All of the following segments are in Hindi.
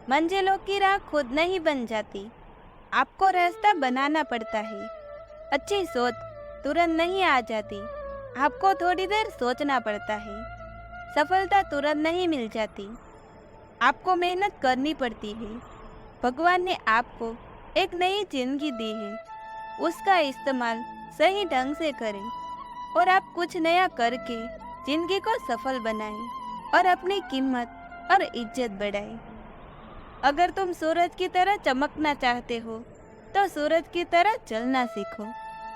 मंजिलों की राह खुद नहीं बन जाती, आपको रास्ता बनाना पड़ता है। अच्छी सोच तुरंत नहीं आ जाती, आपको थोड़ी देर सोचना पड़ता है। सफलता तुरंत नहीं मिल जाती, आपको मेहनत करनी पड़ती है। भगवान ने आपको एक नई जिंदगी दी है, उसका इस्तेमाल सही ढंग से करें और आप कुछ नया करके जिंदगी को सफल बनाएं और अपनी कीमत और इज्जत बढ़ाएं। अगर तुम सूरज की तरह चमकना चाहते हो तो सूरज की तरह चलना सीखो।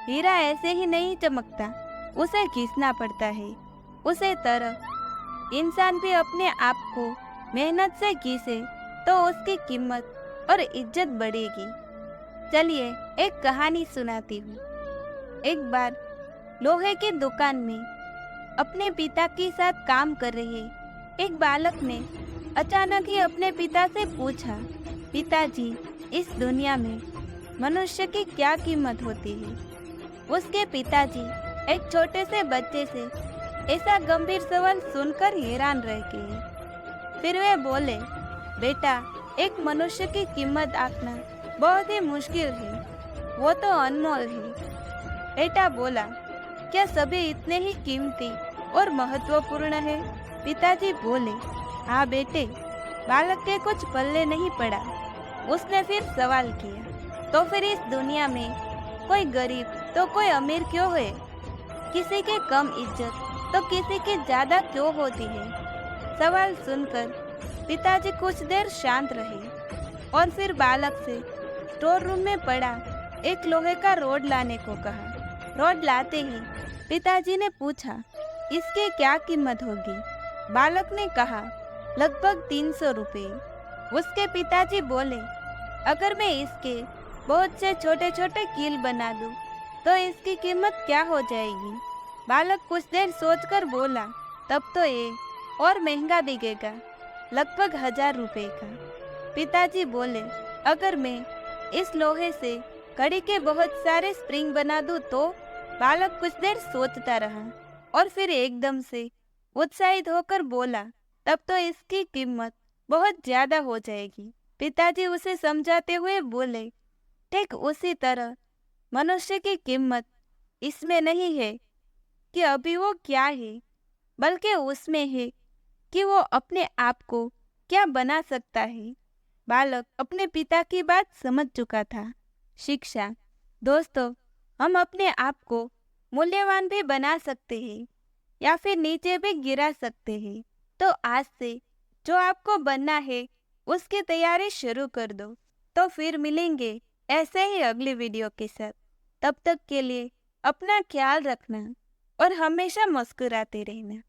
हीरा ऐसे ही नहीं चमकता, उसे घिसना पड़ता है। उसे तरह इंसान भी अपने आप को मेहनत से घिसे तो उसकी कीमत और इज्जत बढ़ेगी। चलिए एक कहानी सुनाती हूँ। एक बार लोहे की दुकान में अपने पिता के साथ काम कर रहे एक बालक ने अचानक ही अपने पिता से पूछा, पिताजी, इस दुनिया में मनुष्य की क्या कीमत होती है? उसके पिताजी एक छोटे से बच्चे से ऐसा गंभीर सवाल सुनकर हैरान रह गए। फिर वे बोले, बेटा, एक मनुष्य की कीमत आंकना बहुत ही मुश्किल है, वो तो अनमोल है। बेटा बोला, क्या सभी इतने ही कीमती और महत्वपूर्ण है? पिताजी बोले, हाँ बेटे। बालक के कुछ पल्ले नहीं पड़ा। उसने फिर सवाल किया, तो फिर इस दुनिया में कोई गरीब तो कोई अमीर क्यों है? किसी के कम इज्जत तो किसी की ज्यादा क्यों होती है? सवाल सुनकर पिताजी कुछ देर शांत रहे और फिर बालक से स्टोर रूम में पड़ा एक लोहे का रोड लाने को कहा। रोड लाते ही पिताजी ने पूछा, इसकी क्या कीमत होगी? बालक ने कहा, लगभग 300 रुपये। उसके पिताजी बोले, अगर मैं इसके बहुत से छोटे छोटे कील बना दूं, तो इसकी कीमत क्या हो जाएगी? बालक कुछ देर सोचकर बोला, तब तो ये और महंगा बिकेगा, लगभग 1000 रुपये का। पिताजी बोले, अगर मैं इस लोहे से घड़ी के बहुत सारे स्प्रिंग बना दूं तो? बालक कुछ देर सोचता रहा और फिर एकदम से उत्साहित होकर बोला, तब तो इसकी कीमत बहुत ज्यादा हो जाएगी। पिताजी उसे समझाते हुए बोले, ठीक उसी तरह मनुष्य की कीमत इसमें नहीं है कि अभी वो क्या है, बल्कि उसमें है कि वो अपने आप को क्या बना सकता है। बालक अपने पिता की बात समझ चुका था। शिक्षा, दोस्तों, हम अपने आप को मूल्यवान भी बना सकते हैं या फिर नीचे भी गिरा सकते हैं। तो आज से जो आपको बनना है उसकी तैयारी शुरू कर दो। तो फिर मिलेंगे ऐसे ही अगली वीडियो के साथ। तब तक के लिए अपना ख्याल रखना और हमेशा मुस्कुराते रहना।